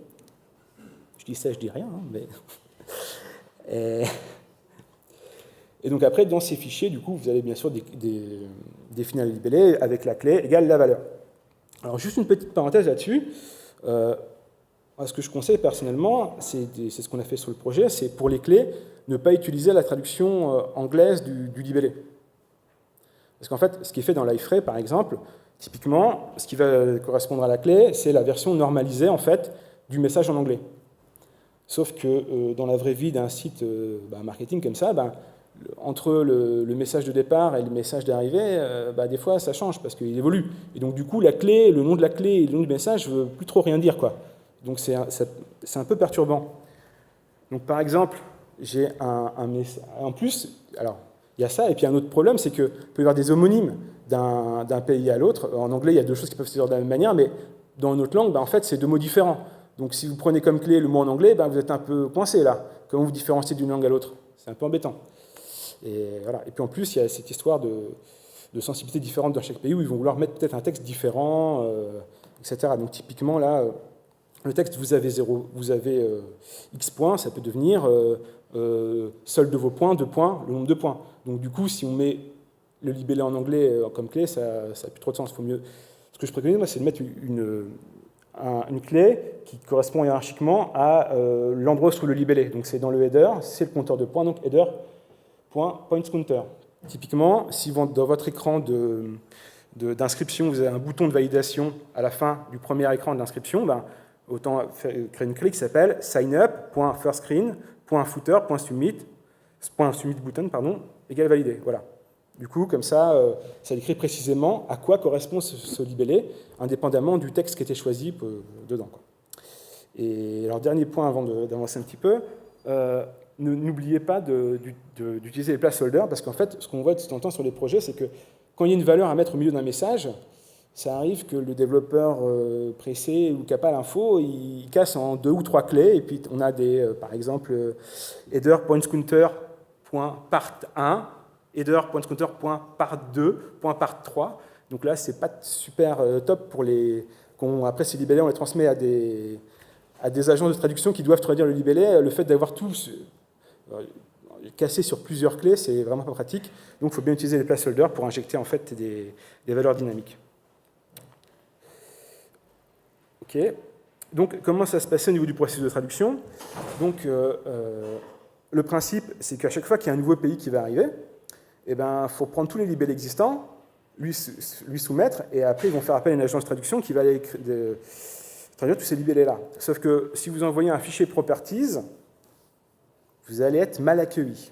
Speaker 1: Je dis ça, je dis rien, mais... Et donc après, dans ces fichiers, du coup, vous allez bien sûr définir les libellés avec la clé égale la valeur. Alors, juste une petite parenthèse là-dessus. Ce que je conseille personnellement, c'est ce qu'on a fait sur le projet, c'est pour les clés, ne pas utiliser la traduction anglaise du libellé. Parce qu'en fait, ce qui est fait dans l'iFrame, par exemple, typiquement, ce qui va correspondre à la clé, c'est la version normalisée, en fait, du message en anglais. Sauf que dans la vraie vie d'un site marketing comme ça, entre le message de départ et le message d'arrivée, des fois, ça change, parce qu'il évolue. Et donc, du coup, la clé, le nom de la clé et le nom du message ne veut plus trop rien dire, quoi. Donc c'est un peu perturbant. Donc par exemple, j'ai un message. En plus, alors il y a ça, et puis un autre problème, c'est qu'il peut y avoir des homonymes d'un pays à l'autre. En anglais, il y a deux choses qui peuvent se dire de la même manière, mais dans une autre langue, en fait, c'est deux mots différents. Donc si vous prenez comme clé le mot en anglais, vous êtes un peu coincé là. Comment vous différenciez d'une langue à l'autre? C'est un peu embêtant. Et voilà. Et puis en plus, il y a cette histoire de sensibilité différente dans chaque pays où ils vont vouloir mettre peut-être un texte différent, etc. Donc typiquement là. Le texte, vous avez X points, ça peut devenir solde de vos points, 2 points, le nombre de points. Donc du coup, si on met le libellé en anglais comme clé, ça n'a plus trop de sens. Faut mieux... Ce que je préconise, moi, c'est de mettre une clé qui correspond hiérarchiquement à l'endroit où se trouve le libellé. Donc c'est dans le header, c'est le compteur de points, donc header.pointsCounter. Typiquement, si dans votre écran d'inscription, vous avez un bouton de validation à la fin du premier écran d'inscription, autant créer une clé qui s'appelle signup.firstscreen.footer.submit égale validé. Voilà. Du coup, comme ça décrit précisément à quoi correspond ce libellé, indépendamment du texte qui était choisi dedans. Et alors, dernier point avant d'avancer un petit peu, n'oubliez pas d'utiliser les placeholders, parce qu'en fait, ce qu'on voit de temps en temps sur les projets, c'est que quand il y a une valeur à mettre au milieu d'un message, ça arrive que le développeur pressé ou qui n'a pas l'info, il casse en 2 ou 3 clés, et puis on a par exemple, header.pointsCounter.part1 header.counter .part2.part3. Donc là, c'est pas super top pour les... Après, ces libellés, on les transmet à des agents de traduction qui doivent traduire le libellé. Le fait d'avoir tout cassé sur plusieurs clés, c'est vraiment pas pratique. Donc, il faut bien utiliser les placeholders pour injecter en fait des valeurs dynamiques. OK. Donc, comment ça se passait au niveau du processus de traduction? Donc, le principe, c'est qu'à chaque fois qu'il y a un nouveau pays qui va arriver, il faut prendre tous les libellés existants, lui soumettre, et après, ils vont faire appel à une agence de traduction qui va aller traduire tous ces libellés-là. Sauf que si vous envoyez un fichier properties, vous allez être mal accueilli.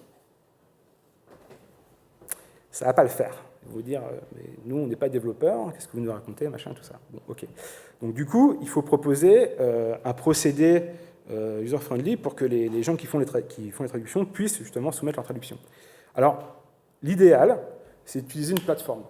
Speaker 1: Ça ne va pas le faire. Vous dire, mais nous, on n'est pas développeurs, qu'est-ce que vous nous racontez, machin, tout ça. Bon, OK. Donc, du coup, il faut proposer un procédé user-friendly pour que les gens qui font les traductions puissent justement soumettre leur traduction. Alors, l'idéal, c'est d'utiliser une plateforme.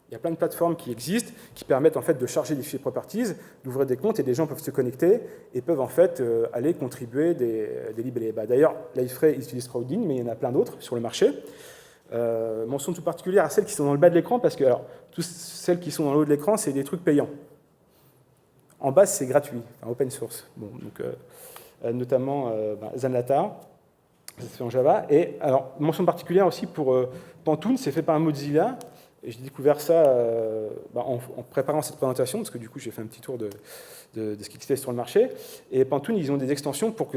Speaker 1: Il y a plein de plateformes qui existent, qui permettent en fait de charger des fichiers properties, d'ouvrir des comptes, et des gens peuvent se connecter et peuvent en fait aller contribuer des libellés. D'ailleurs, Livefray utilise Crowdin, mais il y en a plein d'autres sur le marché. Mention tout particulière à celles qui sont dans le bas de l'écran, parce que alors, toutes celles qui sont dans le haut de l'écran, c'est des trucs payants. En bas, c'est gratuit, enfin, open source. Bon, donc, notamment Zanata, c'est en Java. Et alors, mention particulière aussi pour Pantoon, c'est fait par Mozilla. Et j'ai découvert ça en préparant cette présentation, parce que du coup, j'ai fait un petit tour de ce qui existait sur le marché. Et Pantoon, ils ont des extensions pour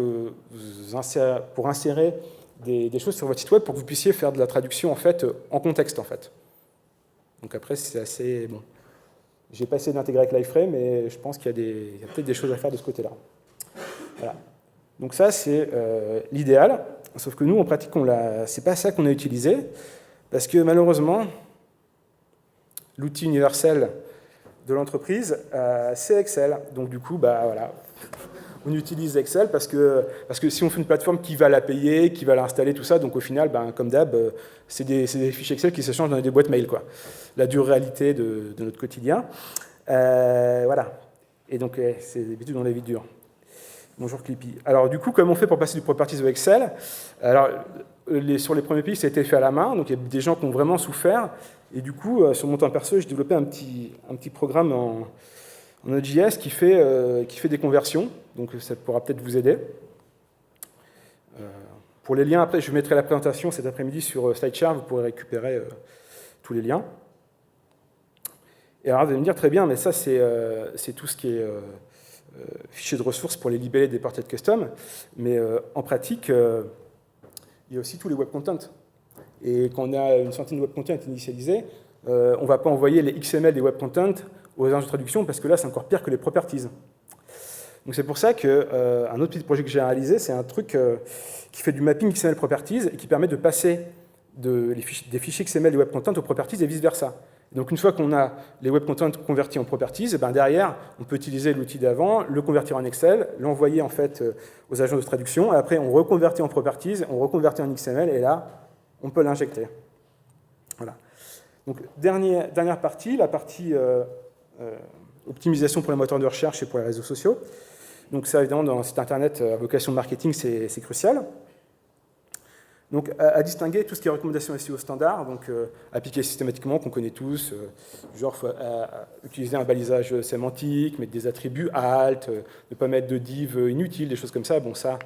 Speaker 1: insérer des choses sur votre site web pour que vous puissiez faire de la traduction en fait en contexte en fait. Donc après, c'est assez bon. J'ai pas essayé d'intégrer avec Livefray, mais je pense qu'il y a peut-être des choses à faire de ce côté-là. Voilà. Donc ça, c'est l'idéal. Sauf que nous, en pratique, c'est pas ça qu'on a utilisé, parce que malheureusement, l'outil universel de l'entreprise, c'est Excel. Donc du coup, voilà, on utilise Excel parce que si on fait une plateforme, qui va la payer, qui va l'installer, tout ça, donc au final, comme d'hab, c'est des fichiers Excel qui s'échangent dans des boîtes mail, quoi. La dure réalité de notre quotidien. Voilà. Et donc, c'est d'habitude dans la vie dure. Bonjour Clippy. Alors du coup, comment on fait pour passer du properties au Excel? Alors, sur les premiers pays, ça a été fait à la main, donc il y a des gens qui ont vraiment souffert. Et du coup, sur mon temps perso, j'ai développé un petit programme en Node.js qui fait des conversions, donc ça pourra peut-être vous aider. Pour les liens, après, je mettrai la présentation cet après-midi sur SlideShare, vous pourrez récupérer tous les liens. Et alors, vous allez me dire, très bien, mais ça, c'est tout ce qui est fichier de ressources pour les libellés des portails custom, mais en pratique, il y a aussi tous les web content. Et quand on a une centaine de web content initialisés, on ne va pas envoyer les XML des web content aux agences de traduction, parce que là, c'est encore pire que les properties. Donc c'est pour ça qu'un autre petit projet que j'ai réalisé, c'est un truc qui fait du mapping XML properties et qui permet de passer des fichiers XML des web content aux properties et vice-versa. Donc une fois qu'on a les web content convertis en properties, derrière, on peut utiliser l'outil d'avant, le convertir en Excel, l'envoyer en fait aux agences de traduction, et après on reconvertit en properties, on reconvertit en XML, et là, on peut l'injecter. Voilà. Donc dernière partie, la partie optimisation pour les moteurs de recherche et pour les réseaux sociaux. Donc ça, évidemment, dans un site internet à vocation marketing, c'est crucial. Donc à distinguer tout ce qui est recommandations SEO standard, donc appliquer systématiquement, qu'on connaît tous, genre utiliser un balisage sémantique, mettre des attributs alt, ne pas mettre de div inutiles, des choses comme ça. Bon, ça,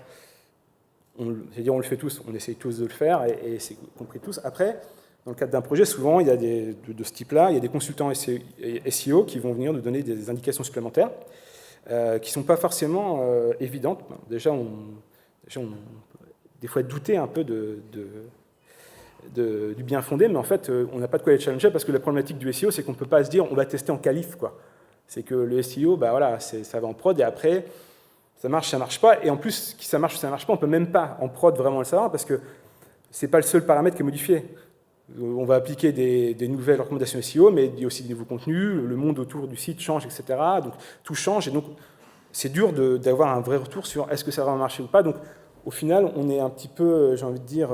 Speaker 1: c'est-à-dire on le fait tous, on essaye tous de le faire, et c'est compris tous. Après, dans le cadre d'un projet, souvent, il y a de ce type-là, il y a des consultants SEO qui vont venir nous donner des indications supplémentaires qui ne sont pas forcément évidentes. Déjà, on peut des fois douter un peu du bien fondé, mais en fait, on n'a pas de quoi les challenger, parce que la problématique du SEO, c'est qu'on ne peut pas se dire on va tester en qualif, quoi. C'est que le SEO, voilà, ça va en prod, et après, ça marche pas. Et en plus, si ça marche ou ça ne marche pas, on ne peut même pas en prod vraiment le savoir, parce que ce n'est pas le seul paramètre qui est modifié. On va appliquer des nouvelles recommandations SEO, mais il y a aussi des nouveaux contenus, le monde autour du site change, etc. Donc tout change, et donc c'est dur d'avoir un vrai retour sur est-ce que ça va marcher ou pas. Donc au final, on est un petit peu, j'ai envie de dire,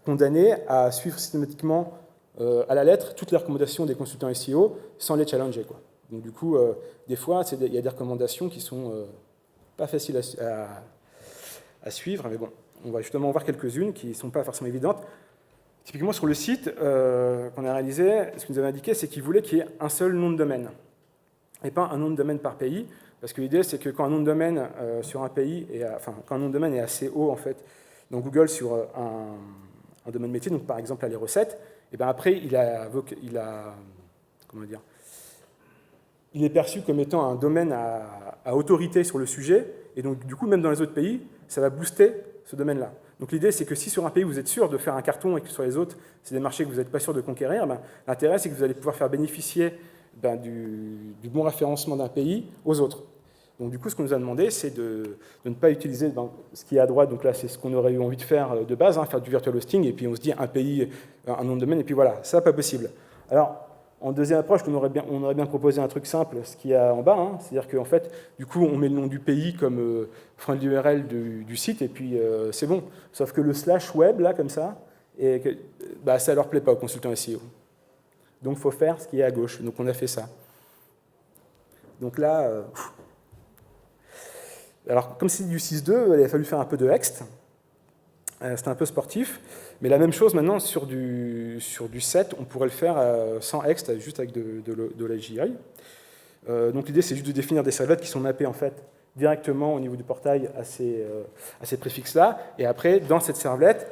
Speaker 1: condamné à suivre systématiquement à la lettre toutes les recommandations des consultants SEO sans les challenger, quoi. Donc du coup, des fois, il y a des recommandations qui sont pas faciles à suivre, mais bon, on va justement voir quelques-unes qui ne sont pas forcément évidentes. Typiquement, sur le site qu'on a réalisé, ce qu'il nous avait indiqué, c'est qu'il voulait qu'il y ait un seul nom de domaine, et pas un nom de domaine par pays, parce que l'idée, c'est que quand un nom de domaine sur un pays, quand un nom de domaine est assez haut, en fait, dans Google, sur un domaine métier, donc par exemple, les recettes, et bien après, il est perçu comme étant un domaine à autorité sur le sujet, et donc du coup, même dans les autres pays, ça va booster ce domaine-là. Donc l'idée, c'est que si sur un pays, vous êtes sûr de faire un carton et que sur les autres, c'est des marchés que vous n'êtes pas sûr de conquérir, l'intérêt, c'est que vous allez pouvoir faire bénéficier du bon référencement d'un pays aux autres. Donc du coup, ce qu'on nous a demandé, c'est de ne pas utiliser ce qui est à droite, donc là, c'est ce qu'on aurait eu envie de faire de base, faire du virtual hosting, et puis on se dit un pays, un nom de domaine, et puis voilà, ça, pas possible. Alors, en deuxième approche, on aurait bien proposé un truc simple, ce qu'il y a en bas, c'est-à-dire qu'en fait, du coup, on met le nom du pays comme fin de l'URL du site, et puis c'est bon. Sauf que le /web, là, comme ça, ça leur plaît pas aux consultants SEO. Donc, il faut faire ce qui est à gauche. Donc, on a fait ça. Donc là, alors, comme c'est du 6.2, il a fallu faire un peu de Hext. C'était un peu sportif. Mais la même chose maintenant sur du 7, on pourrait le faire sans Hext, juste avec de la JI. Donc l'idée, c'est juste de définir des servlettes qui sont mappées en fait directement au niveau du portail à ces préfixes-là. Et après, dans cette servlette,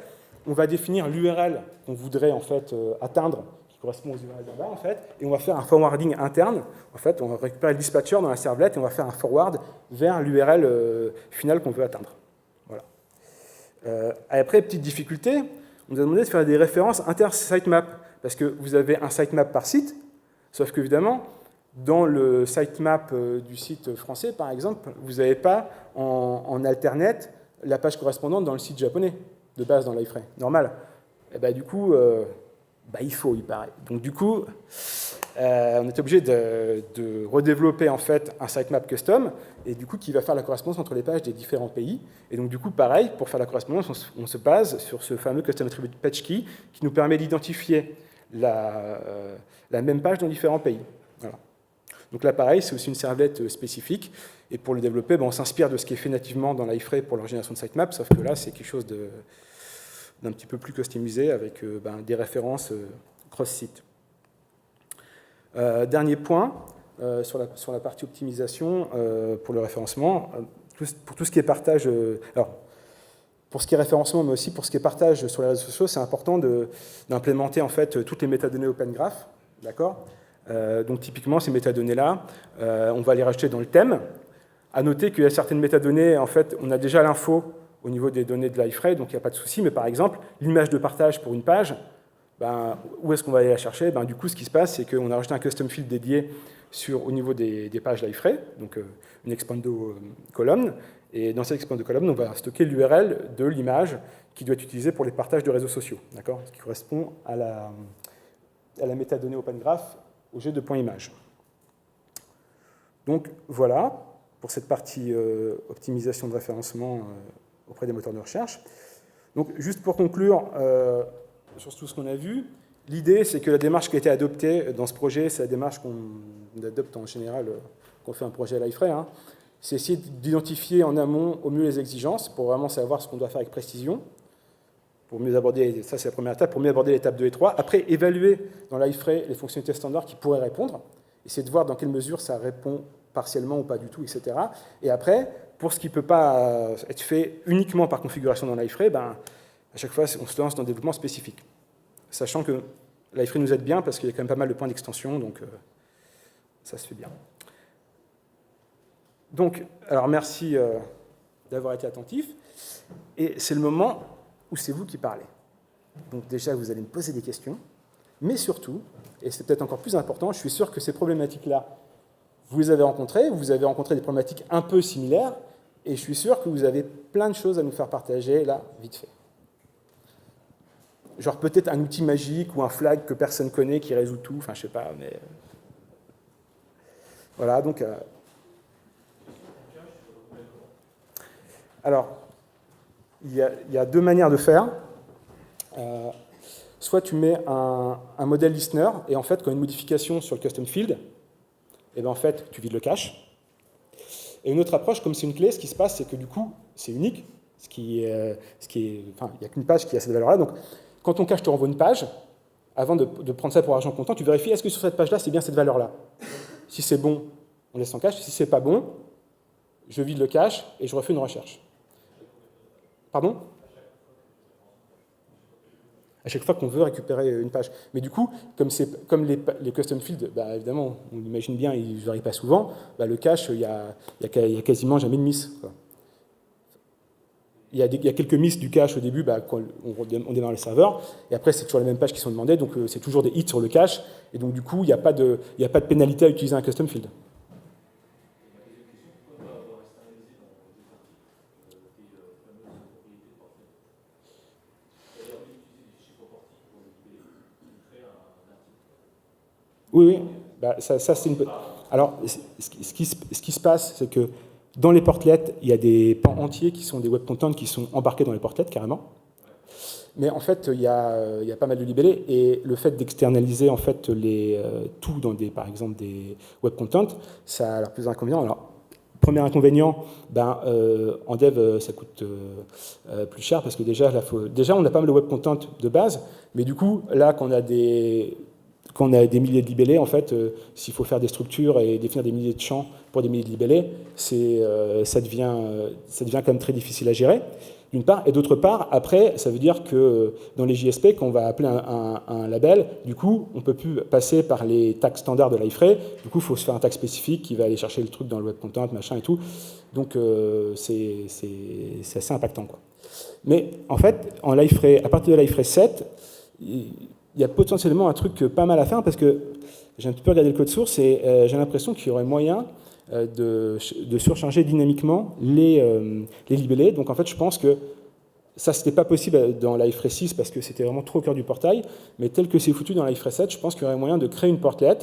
Speaker 1: on va définir l'URL qu'on voudrait en fait atteindre, qui correspond aux URL d'en bas en fait, et on va faire un forwarding interne. En fait, on va récupérer le dispatcher dans la servlette et on va faire un forward vers l'URL finale qu'on veut atteindre. Voilà. Après, petite difficulté, on nous a demandé de faire des références inter-sitemap, parce que vous avez un sitemap par site, sauf qu'évidemment, dans le sitemap du site français, par exemple, vous n'avez pas en alternate la page correspondante dans le site japonais, de base dans l'iFrame, normal. Et du coup, il paraît. Donc du coup, on est obligé de redévelopper en fait un sitemap custom, et du coup qui va faire la correspondance entre les pages des différents pays. Et donc du coup, pareil, pour faire la correspondance, on se base sur ce fameux custom attribute patch key qui nous permet d'identifier la même page dans différents pays. Voilà. Donc là, pareil, c'est aussi une servlette spécifique, et pour le développer, on s'inspire de ce qui est fait nativement dans l'iFrame pour leur génération de sitemap, sauf que là, c'est quelque chose d'un petit peu plus customisé avec des références cross-site. Dernier point, sur la partie optimisation pour le référencement, pour tout ce qui est partage, alors pour ce qui est référencement, mais aussi pour ce qui est partage sur les réseaux sociaux, c'est important d'implémenter en fait toutes les métadonnées Open Graph, d'accord. Donc typiquement, ces métadonnées-là, on va les rajouter dans le thème. À noter qu'il y a certaines métadonnées, en fait, on a déjà l'info au niveau des données de l'iFrame, donc il n'y a pas de souci, mais par exemple, l'image de partage pour une page, où est-ce qu'on va aller la chercher? Du coup, ce qui se passe, c'est qu'on a rajouté un custom field dédié au niveau des pages l'iFrame, donc une expando column, et dans cette expando column, on va stocker l'URL de l'image qui doit être utilisée pour les partages de réseaux sociaux, d'accord, ce qui correspond à la métadonnée Open Graph au jet de point image. Donc voilà pour cette partie optimisation de référencement auprès des moteurs de recherche. Donc juste pour conclure sur tout ce qu'on a vu, l'idée c'est que la démarche qui a été adoptée dans ce projet, c'est la démarche qu'on adopte en général quand on fait un projet à l'iFrame, c'est essayer d'identifier en amont au mieux les exigences pour vraiment savoir ce qu'on doit faire avec précision, pour mieux aborder, ça c'est la première étape, pour mieux aborder l'étape 2 et 3. Après, évaluer dans l'iFrame les fonctionnalités standards qui pourraient répondre, essayer de voir dans quelle mesure ça répond partiellement ou pas du tout, etc. Et après, pour ce qui ne peut pas être fait uniquement par configuration dans l'iFrame, à chaque fois, on se lance dans un développement spécifique. Sachant que l'iFrame nous aide bien parce qu'il y a quand même pas mal de points d'extension, donc ça se fait bien. Donc, alors merci d'avoir été attentif. Et c'est le moment où c'est vous qui parlez. Donc déjà, vous allez me poser des questions, mais surtout, et c'est peut-être encore plus important, je suis sûr que ces problématiques-là, vous les avez rencontrées, vous avez rencontré des problématiques un peu similaires, et je suis sûr que vous avez plein de choses à nous faire partager, là, vite fait. Genre peut-être un outil magique ou un flag que personne connaît qui résout tout, enfin je sais pas, mais... Voilà, donc... Alors, il y a deux manières de faire. Soit tu mets un modèle listener, et en fait, quand il y a une modification sur le custom field, et en fait, tu vides le cache. Et une autre approche, comme c'est une clé, ce qui se passe, c'est que du coup, c'est unique, il n'y a qu'une page qui a cette valeur-là. Donc, quand ton cache te renvoie une page, avant de prendre ça pour argent comptant, tu vérifies est-ce que sur cette page-là, c'est bien cette valeur-là. Si c'est bon, on laisse en cache. Si c'est pas bon, je vide le cache et je refais une recherche. Pardon? À chaque fois qu'on veut récupérer une page. Mais du coup, comme les custom fields, bah, évidemment, on imagine bien, ils ne varient pas souvent, bah, le cache, il y a quasiment jamais de miss, quoi. Il y a quelques miss du cache au début, bah, quand on démarre le serveur, et après, c'est toujours les mêmes pages qui sont demandées, donc c'est toujours des hits sur le cache, et donc du coup, il n'y a pas de pénalité à utiliser un custom field. Oui, oui. Bah, ça c'est une... Alors, ce qui se passe, c'est que dans les portlets, il y a des pans entiers qui sont des web contents qui sont embarqués dans les portlets, carrément. Mais en fait, il y a pas mal de libellés, et le fait d'externaliser en fait, tout dans par exemple des web contents, ça a leurs plus inconvénients. Alors, premier inconvénient, en dev, ça coûte plus cher, parce que déjà, on a pas mal de web contents de base, mais du coup, là, quand on a des milliers de libellés, en fait, s'il faut faire des structures et définir des milliers de champs pour des milliers de libellés, ça devient quand même très difficile à gérer, d'une part. Et d'autre part, après, ça veut dire que dans les JSP, quand on va appeler un label, du coup, on ne peut plus passer par les tags standards de Liferay. Du coup, il faut se faire un tag spécifique qui va aller chercher le truc dans le web content, machin et tout. Donc, c'est assez impactant, quoi. Mais en fait, à partir de Liferay 7, il y a potentiellement un truc pas mal à faire, parce que j'ai un petit peu regardé le code source et j'ai l'impression qu'il y aurait moyen de surcharger dynamiquement les libellés. Donc en fait, je pense que ça, c'était pas possible dans Liferay 6 parce que c'était vraiment trop au cœur du portail, mais tel que c'est foutu dans Liferay 7, je pense qu'il y aurait moyen de créer une portlet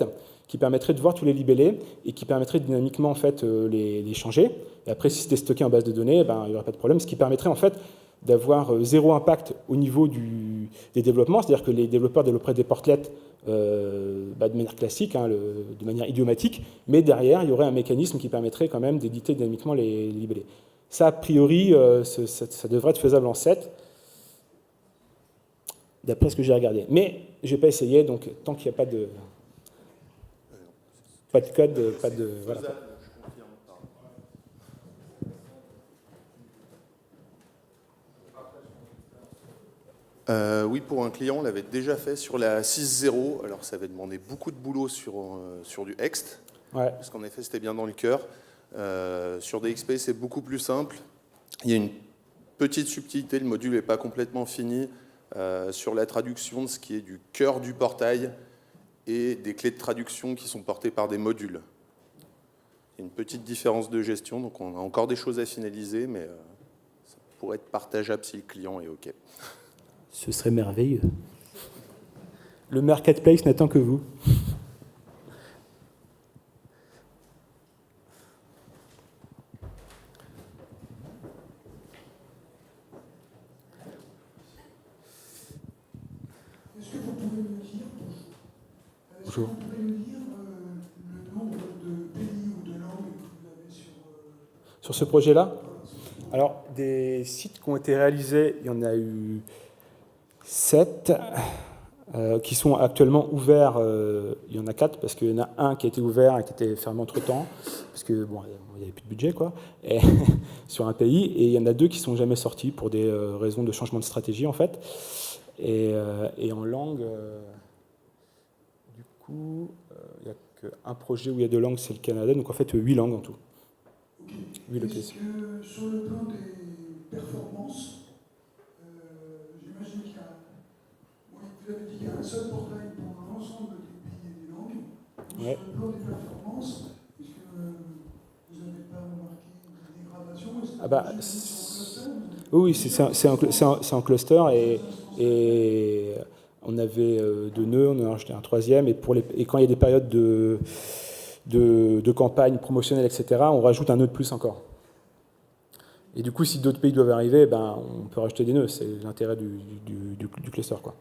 Speaker 1: qui permettrait de voir tous les libellés et qui permettrait dynamiquement en fait, les changer. Et après, si c'était stocké en base de données, il n'y aurait pas de problème, ce qui permettrait en fait d'avoir zéro impact au niveau des développements, c'est-à-dire que les développeurs développeraient des portlets de manière classique, de manière idiomatique, mais derrière, il y aurait un mécanisme qui permettrait quand même d'éditer dynamiquement les libellés. Ça, a priori, ça devrait être faisable en 7, d'après ce que j'ai regardé. Mais je n'ai pas essayé, donc tant qu'il n'y a pas de code, pas de... Voilà.
Speaker 2: Oui, pour un client, on l'avait déjà fait sur la 6.0. Alors, ça avait demandé beaucoup de boulot sur du Ext,
Speaker 1: ouais.
Speaker 2: Parce qu'en effet, c'était bien dans le cœur. Sur DXP, c'est beaucoup plus simple. Il y a une petite subtilité, le module n'est pas complètement fini sur la traduction de ce qui est du cœur du portail et des clés de traduction qui sont portées par des modules. Il y a une petite différence de gestion, donc on a encore des choses à finaliser, mais ça pourrait être partageable si le client est OK.
Speaker 1: Ce serait merveilleux. Le marketplace n'attend que vous.
Speaker 3: Est-ce que vous pouvez me dire,
Speaker 1: bonjour.
Speaker 3: Le nombre de pays ou de langues que vous avez
Speaker 1: sur ce projet-là? Alors, des sites qui ont été réalisés, il y en a eu 7 qui sont actuellement ouverts. Il y en a 4 parce qu'il y en a un qui a été ouvert et qui était fermé entre-temps, parce que bon, il n'y avait plus de budget, quoi, et, sur un pays, et il y en a 2 qui ne sont jamais sortis pour des raisons de changement de stratégie, en fait. Et en langue, du coup, il n'y a qu'un projet où il y a 2 langues, c'est le Canada, donc en fait 8 langues en tout.
Speaker 3: Okay.
Speaker 1: 8 locations.
Speaker 3: Est-ce que sur le plan des performances, j'imagine qu'il y a... Bon, vous avez dit qu'il y a un seul portail pour l'ensemble des pays et des langues. Donc,
Speaker 1: Ouais.
Speaker 3: sur le plan des performances, est-ce que vous n'avez pas remarqué une dégradation?
Speaker 1: Oui, c'est en cluster, et on avait 2 nœuds, on en a rajouté un 3e, et quand il y a des périodes de campagne promotionnelle, etc., on rajoute un nœud de plus encore. Et du coup, si d'autres pays doivent arriver, on peut rajouter des nœuds, c'est l'intérêt du cluster, quoi.